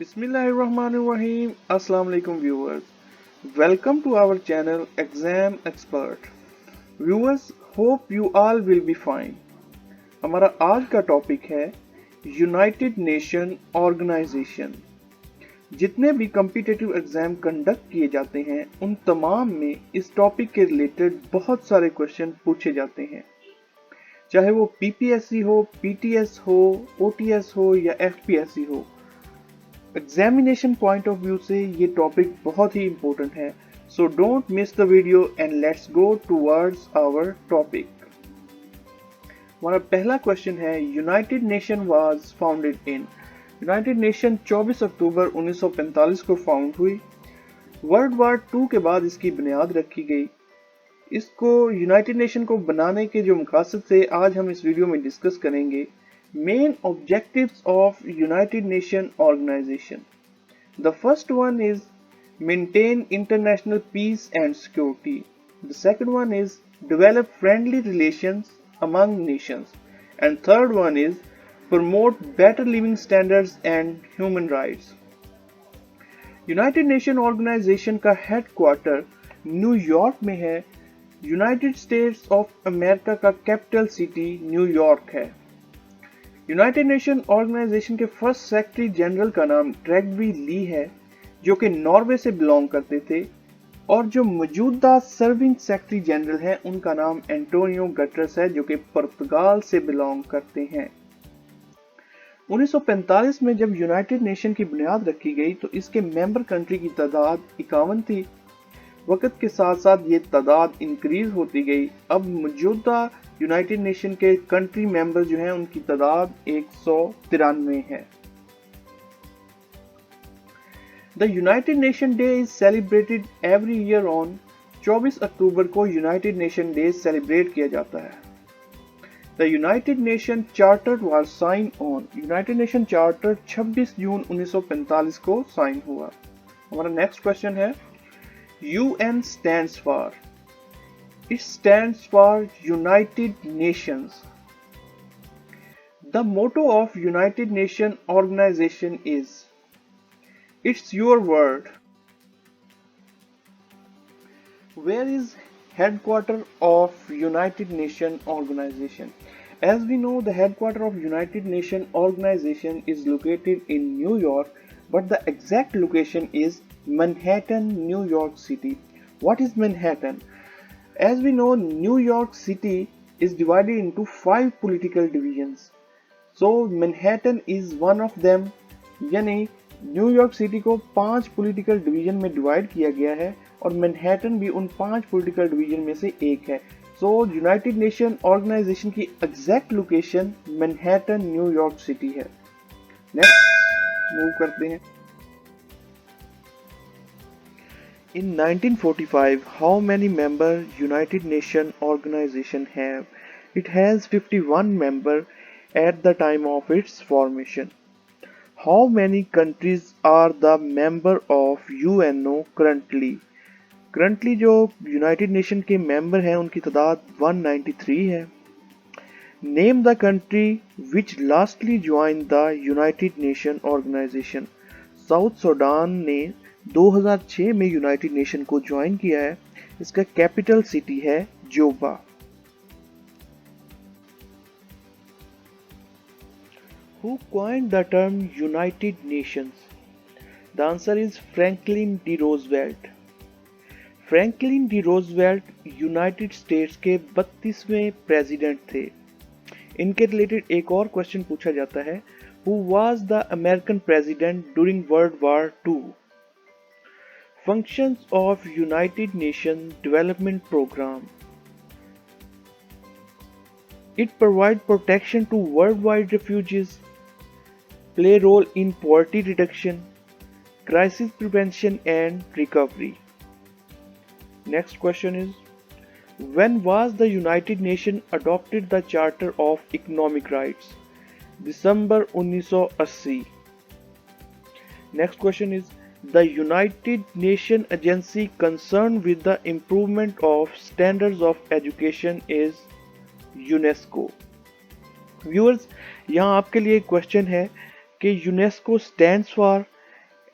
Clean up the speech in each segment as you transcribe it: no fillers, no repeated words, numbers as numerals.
Bismillahirrahmanirrahim. Assalamu alaikum viewers. Welcome to our channel Exam Expert. Viewers, hope you all will be fine. हमारा आज का topic है United nation organisation. जितने भी competitive exam conduct किए जाते हैं उन तमाम में इस टॉपिक के रिलेटेड बहुत सारे क्वेश्चन पूछे जाते हैं, चाहे वो पीपीएससी हो, पीटीएस हो, ओटीएस हो या एफपीएससी हो। एग्जामिनेशन पॉइंट ऑफ व्यू से ये टॉपिक बहुत ही इंपॉर्टेंट है, so don't miss the video and let's go towards our topic. हमारा पहला क्वेश्चन है, United Nation was founded in. United Nation 24 October 1945 को फाउंड हुई। वर्ल्ड वार 2 के बाद इसकी बुनियाद रखी गई। इसको यूनाइटेड नेशन को बनाने के जो मकसद से आज हम इस वीडियो में डिस्कस करेंगे। Main objectives of United Nations Organization. The first one is maintain international peace and security. The second one is develop friendly relations among nations. And third one is promote better living standards and human rights. United Nations Organization का headquarter New York में है। United States of America का capital city New York है। United nation organisation के first secretary general का नाम ट्रेगवी ली है, जो कि नॉर्वे से बिलोंग करते थे, और जो मौजूदा सर्विंग सेक्रेटरी जनरल हैं उनका नाम एंटोनियो गटर्स है, जो कि पुर्तगाल से बिलोंग करते हैं। 1945 में जब यूनाइटेड नेशन की बुनियाद रखी गई तो इसके मेंबर कंट्री की तादाद 51 थी। वक्त के साथ साथ ये तादाद इंक्रीज होती गई। अब मौजूदा यूनाइटेड नेशन के कंट्री मेंबर जो हैं उनकी तादाद 193 है। The United Nation day is celebrated every year on 24 October को यूनाइटेड नेशन डे सेलिब्रेट किया जाता है। The United Nation charter was sign on. United Nation charter 26 June 1945 को साइन हुआ। हमारा नेक्स्ट क्वेश्चन है, UN stands for. It stands for United Nations. The motto of United Nations organization is, it's your word. Where is headquarter of United Nations organization? As we know, the headquarter of United Nations organization is located in New York, but the exact location is Manhattan, New York City. What is Manhattan? As we know, New York City is divided into 5 political divisions. So Manhattan is one of them. यानी New York city को 5 political division में divide किया गया है और Manhattan भी उन 5 political division में से एक है। सो यूनाइटेड नेशन ऑर्गेनाइजेशन की exact location Manhattan, New York city है। नेक्स्ट मूव करते हैं। In 1945, how many member United Nations organization have? It has 51 member at the time of its formation. How many countries are the member of UNO currently? Currently जो United Nations के member हैं उनकी तादाद 193 है। Name the country which lastly joined the United Nations organization. South Sudan ने 2006 में United nation को join किया है। इसका कैपिटल सिटी है Joba. Who coined the term United Nations? The answer is Franklin D. Roosevelt. Franklin D Roosevelt United states के 32वें president थे। इनके रिलेटेड एक और क्वेश्चन पूछा जाता है, Who was the American president during World War II? Functions of United Nations Development Program. It provides protection to worldwide refugees, play role in poverty reduction, crisis prevention and recovery. Next question is, when was the United Nations adopted the Charter of Economic Rights? December 1980. Next question is, the United Nations agency concerned with the improvement of standards of education is UNESCO. Viewers, यहाँ आपके लिए एक question है कि UNESCO stands for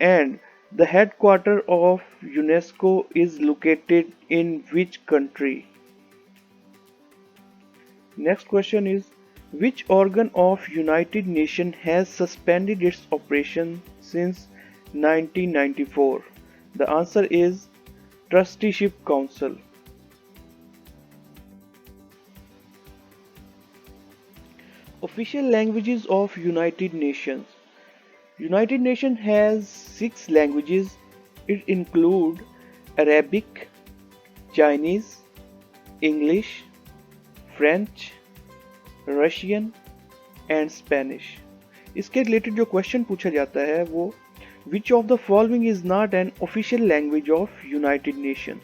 And the headquarter of UNESCO is located in which country? Next question is, which organ of United Nations has suspended its operation since 1994? The answer is Trusteeship Council. Official languages of United Nations. United Nations has 6 languages. It include Arabic, Chinese, English, French, Russian and Spanish. इसके related जो question पूछा जाता है वो which of the following is not an official language of United Nation.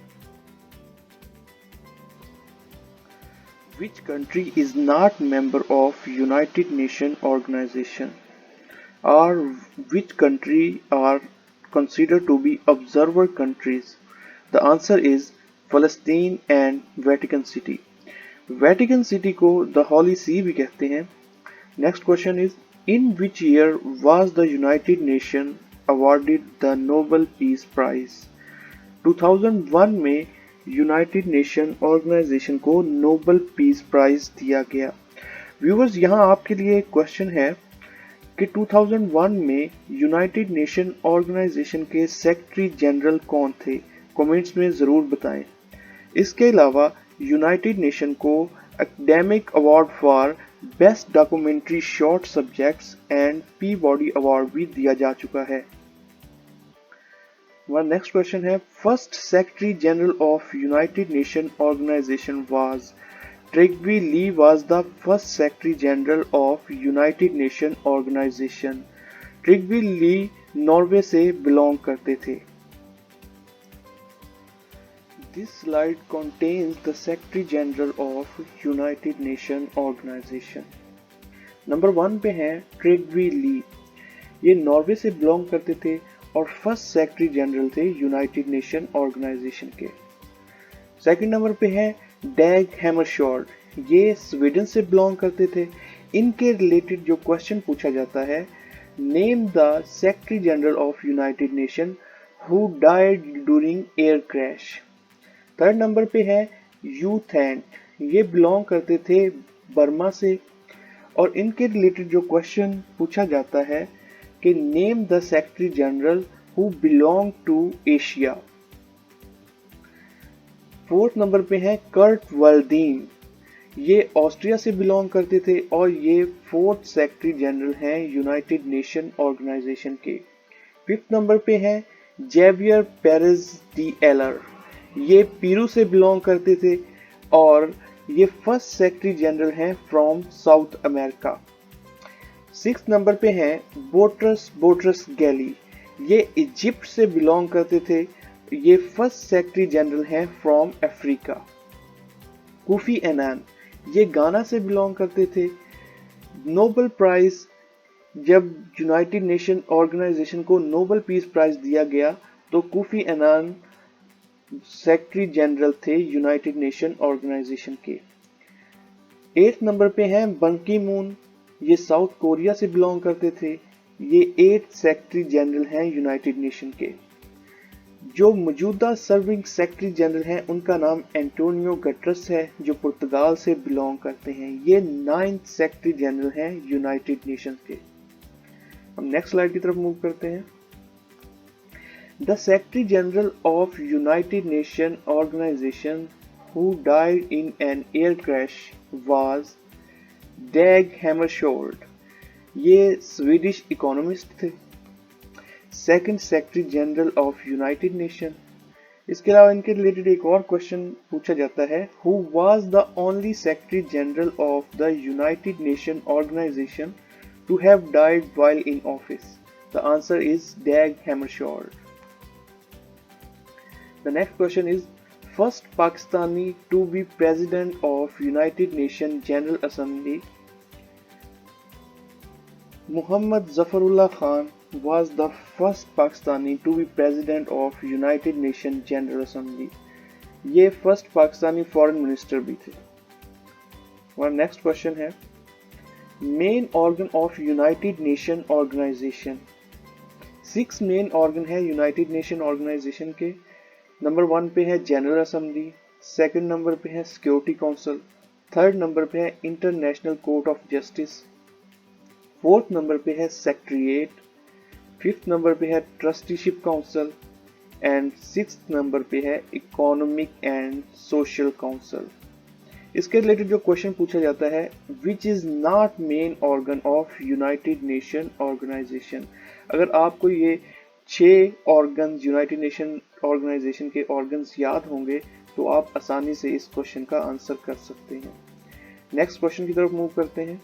Which country is not member of United nation organization और which country are considered to be observer countries? The answer is Palestine and Vatican City. Vatican city को the holy see भी कहते हैं। Next question is, in which year was the United Nation awarded the Nobel peace prize? 2001 में United nation organisation को Nobel peace prize दिया गया। Viewers, यहाँ आपके लिए एक क्वेश्चन है कि 2001 में यूनाइटेड नेशन ऑर्गेनाइजेशन के सेक्रेटरी जनरल कौन थे? कमेंट्स में ज़रूर बताएं। इसके अलावा यूनाइटेड नेशन को academic award for best documentary short subjects and Peabody award भी दिया जा चुका है। हमारा नेक्स्ट क्वेश्चन है, first secretary general of United nation organisation was? Trygve Lie was the first secretary general of United nation organisation. Trygve Lie Norway से belong करते थे। This slide contains the Secretary General of United Nations Organization. Number 1 पे है ट्रिग्वी ली। ये Norway से belong करते थे और फर्स्ट सेक्रेटरी जनरल थे यूनाइटेड नेशन ऑर्गेनाइजेशन के। सेकंड नंबर पे है डैग हैमरशोल्ड। ये स्वीडन से बिलोंग करते थे। इनके रिलेटेड जो क्वेश्चन पूछा जाता है, name the secretary general of United nation who died during air crash. Third number पे है यू थैंट। ये बिलोंग करते थे बर्मा से और इनके रिलेटेड जो क्वेश्चन पूछा जाता है कि name the secretary general who belong to Asia. Fourth number पे है कर्ट वाल्डीन। ये ऑस्ट्रिया से बिलोंग करते थे और ये फोर्थ सेक्रेटरी जनरल हैं यूनाइटेड नेशन ऑर्गेनाइजेशन के। फिफ्थ नंबर पे है जेवियर पेरेज डी एलर। ये पीरू से बिलोंग करते थे और ये फर्स्ट सेक्रेटरी जनरल हैं from south America. Six number पे हैं बोट्रस गैली। ये इजिप्ट से बिलोंग करते थे। ये फर्स्ट सेक्रेटरी जनरल हैं फ्रॉम अफ्रीका। कोफी एनान, ये गाना से बिलोंग करते थे। नोबेल प्राइज, जब यूनाइटेड नेशन ऑर्गेनाइजेशन को नोबेल पीस प्राइज दिया गया तो कोफी एनान सेक्रेटरी जनरल थे यूनाइटेड नेशन ऑर्गेनाइजेशन के। 8th नंबर पे हैं बन की मून। ये साउथ कोरिया से बिलोंग करते थे। ये 8th सेक्रेटरी जनरल हैं यूनाइटेड नेशन के। जो मौजूदा सर्विंग सेक्रेटरी जनरल हैं उनका नाम एंटोनियो गटरस है, जो पुर्तगाल से बिलोंग करते हैं। ये 9th सेक्रेटरी जनरल हैं यूनाइटेड नेशन के। हम नेक्स्ट स्लाइड की तरफ मूव करते हैं। The Secretary General of United Nations Organization who died in an air crash was Dag Hammarskjöld. ये स्वीडिश इकोनॉमिस्ट थे। Second secretary general of United nation. इसके अलावा इनके रिलेटेड एक और क्वेश्चन पूछा जाता है, who was the only secretary general of the United nation organisation to have died while in office? The answer is Dag Hammarskjold. The next question is, first Pakistani to be president of United Nations General Assembly. Muhammad Zafarullah Khan was the first Pakistani to be president of United Nations General Assembly. ये first Pakistani foreign minister भी थे। हमारा next question है, main organ of United nation organisation. 6 main organ है United nation organisation के। Number 1 पे है general assembly, second number पे है सिक्योरिटी काउंसिल, थर्ड नंबर पे है international court of justice, fourth number पे है सेक्रेटेरिएट, फिफ्थ नंबर पे है trusteeship council and sixth number पे है इकोनॉमिक एंड सोशल काउंसिल। इसके रिलेटेड जो क्वेश्चन पूछा जाता है, which is not main organ of United nation organisation. अगर आपको ये 6 ऑर्गन्स यूनाइटेड नेशन ऑर्गेनाइजेशन के ऑर्गन्स याद होंगे तो आप आसानी से इस क्वेश्चन का आंसर कर सकते हैं। नेक्स्ट क्वेश्चन की तरफ मूव करते हैं।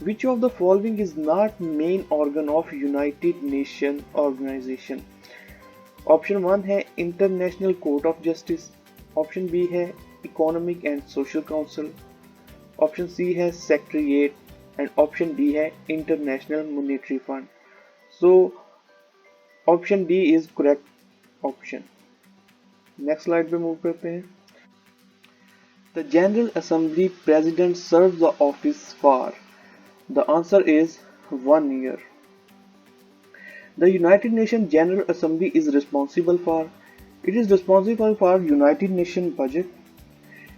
Which of the following is not main organ of United Nation Organization? Option 1 है international court of justice, option B है economic and social council, option C है सेक्रेटेरिएट एंड ऑप्शन डी है international monetary fund. So option D is correct option. Next slide पे move करते हैं। The general assembly president serve the office for. The answer is 1 year. The United Nations General Assembly is responsible for United Nations budget.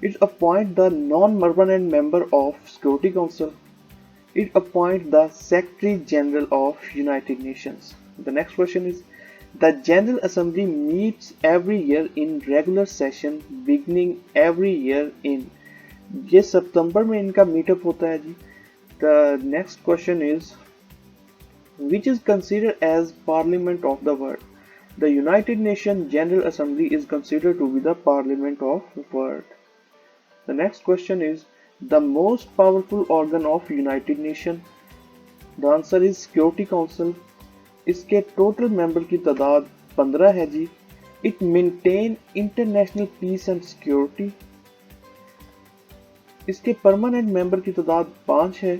It appoints the non-permanent member of Security Council. It appoints the Secretary General of United Nations. The next question is, the General Assembly meets every year in regular session beginning every year in। ये सितंबर में इनका meetup होता है जी। The next question is, which is considered as Parliament of the world? The United Nations General Assembly is considered to be the Parliament of the world. The next question is, the most powerful organ of United Nations? The answer is Security Council. इसके total member की तादाद 15 है जी। It maintain international peace and security. इसके permanent member की तादाद 5 है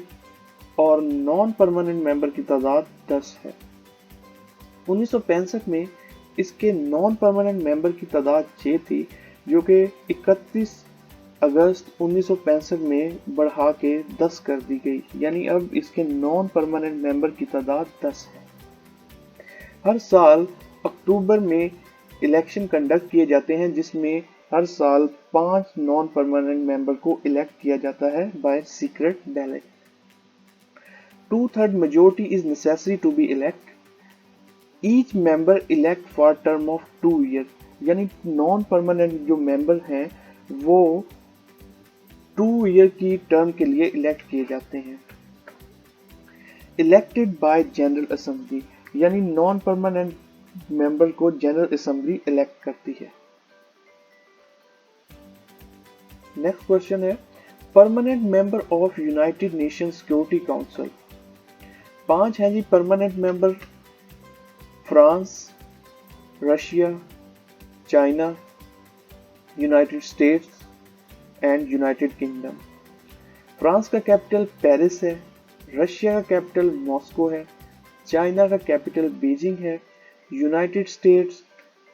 और non permanent member की तादाद 10 है। 1965 में इसके नॉन परमानेंट मेंबर की तादाद 6 थी, जो कि 31 अगस्त 1965 में बढ़ा के 10 कर दी गई, यानी अब इसके नॉन परमानेंट मेंबर की तादाद 10 है। हर साल अक्टूबर में इलेक्शन कंडक्ट किए जाते हैं, जिसमें हर साल 5 नॉन परमानेंट मेंबर को इलेक्ट किया जाता है by secret ballot. 2/3 majority is necessary to be elect. Each member elect for term of 2 years. यानी नॉन परमानेंट जो मेंबर हैं वो 2 ईयर की टर्म के लिए इलेक्ट किए जाते हैं। इलेक्टेड बाय जनरल असेंबली, यानी नॉन परमानेंट मेंबर को जनरल असेंबली इलेक्ट करती है। नेक्स्ट क्वेश्चन है, permanent member of United Nation security council. 5 हैं जी permanent member, France, Russia, China, United States and United Kingdom. France का कैपिटल पेरिस है, Russia का कैपिटल मॉस्को है, चाइना का कैपिटल बीजिंग है, यूनाइटेड स्टेट्स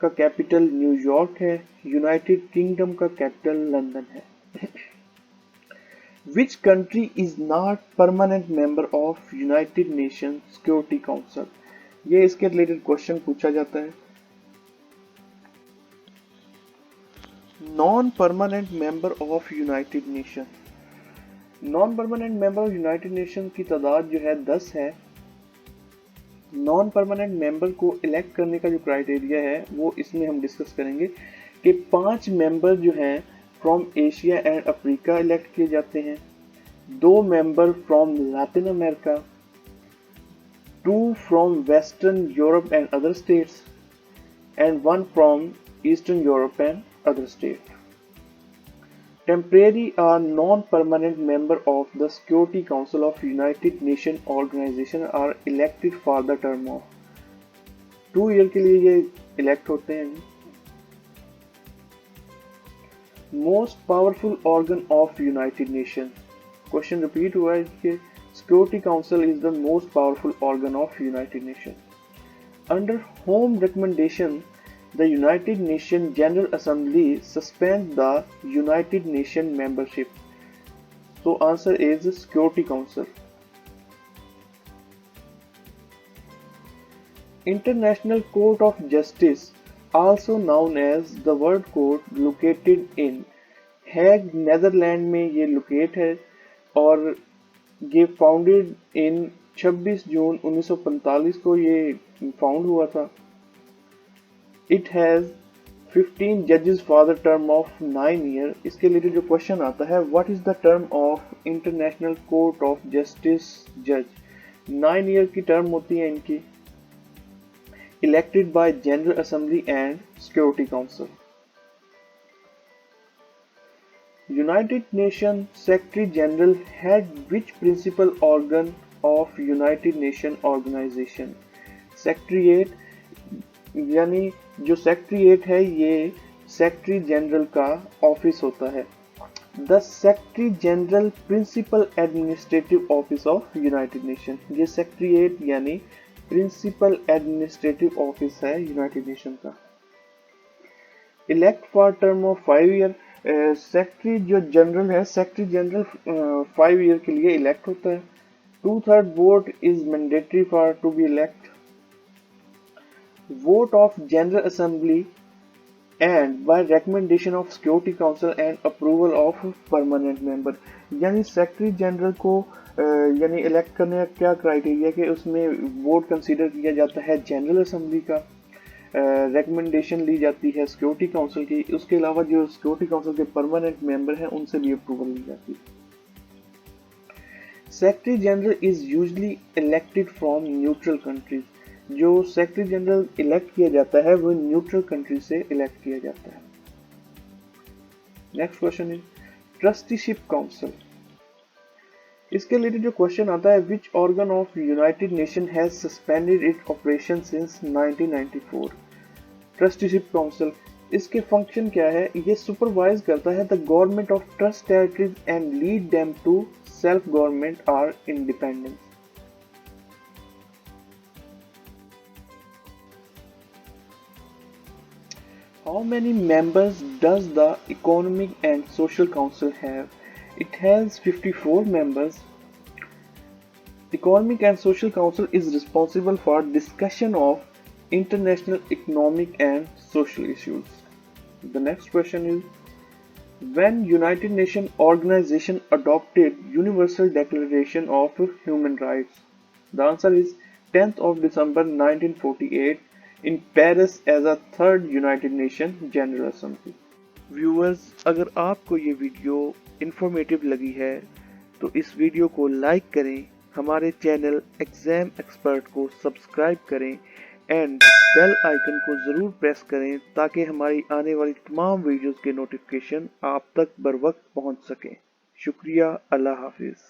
का कैपिटल न्यूयॉर्क है, यूनाइटेड किंगडम का कैपिटल लंदन है। Which country is not permanent member of United Nations Security Council? ये इसके रिलेटेड क्वेश्चन पूछा जाता है। Non permanent member of United nation. Non permanent member of United nation की तादाद जो है 10 है। नॉन परमानेंट मेंबर को इलेक्ट करने का जो क्राइटेरिया है वो इसमें हम डिस्कस करेंगे कि 5 मेंबर जो हैं from Asia and Africa elect किए जाते हैं, 2 member from Latin America, 2 from western Europe and other states and 1 from eastern Europe and other state. Temporary or non-permanent member of the Security Council of United Nations Organization are elected for the term of 2 year के लिए ये elect होते हैं। Most powerful organ of United nation. Question repeat हुआ है कि security council is the most powerful organ of United nation. Under home recommendation, the United Nations General Assembly suspends the United Nations membership. So answer is Security Council. International Court of Justice, also known as the World Court, located in Hague Netherland में ये locate है और ये founded in 26 June 1945 को ये found हुआ था। It has 15 जजेस for the term of 9 year. इसके लिए जो क्वेश्चन आता है, what is the term of international court of justice जज? 9 ईयर की टर्म होती है इनकी। Elected by general assembly and security council. United Nations Secretary General had which principal organ of United Nations Organization? Secretariat, यानी जो secretariat है ये secretary general का ऑफिस होता है। The secretary general principal administrative office of United Nation. ये secretariat यानी principal administrative office है यूनाइटेड नेशन का। Elect for term of 5 year. Secretary जो जनरल है, सेक्रेटरी जनरल 5 ईयर के लिए इलेक्ट होता है। 2/3 vote is mandatory for to be elect. Vote of general assembly and by recommendation of security council and approval of permanent member. यानी secretary general को यानी elect करने का क्या क्राइटेरिया कि उसमें वोट कंसीडर किया जाता है जनरल असेंबली का, रिकमेंडेशन ली जाती है सिक्योरिटी काउंसिल की, उसके अलावा जो सिक्योरिटी काउंसिल के परमानेंट मेंबर हैं उनसे भी अप्रूवल ली जाती है। Secretary general is usually elected from neutral countries. जो सेक्रेटरी जनरल इलेक्ट किया जाता है वो न्यूट्रल कंट्री से इलेक्ट किया जाता है। Next question is trusteeship council. इसके रिलेटेड जो क्वेश्चन आता है, which organ of United Nation has suspended its operation since 1994? Trusteeship council, इसके फंक्शन क्या है? ये सुपरवाइज करता है the government of trust territories and lead them to self government और independence. How many members does the Economic and Social Council have? It has 54 members. Economic and Social Council is responsible for discussion of international economic and social issues. The next question is, when United Nations Organization adopted Universal Declaration of Human Rights? The answer is 10th of December 1948 in Paris as a third United Nations General Assembly. Viewers, अगर आपको ये video informative लगी है तो इस video को like करें, हमारे चैनल एग्जाम एक्सपर्ट को सब्सक्राइब करें एंड बेल आइकन को ज़रूर प्रेस करें ताकि हमारी आने वाली तमाम वीडियोस के नोटिफिकेशन आप तक बर वक्त पहुँच सकें। शुक्रिया, अल्लाह हाफिज़।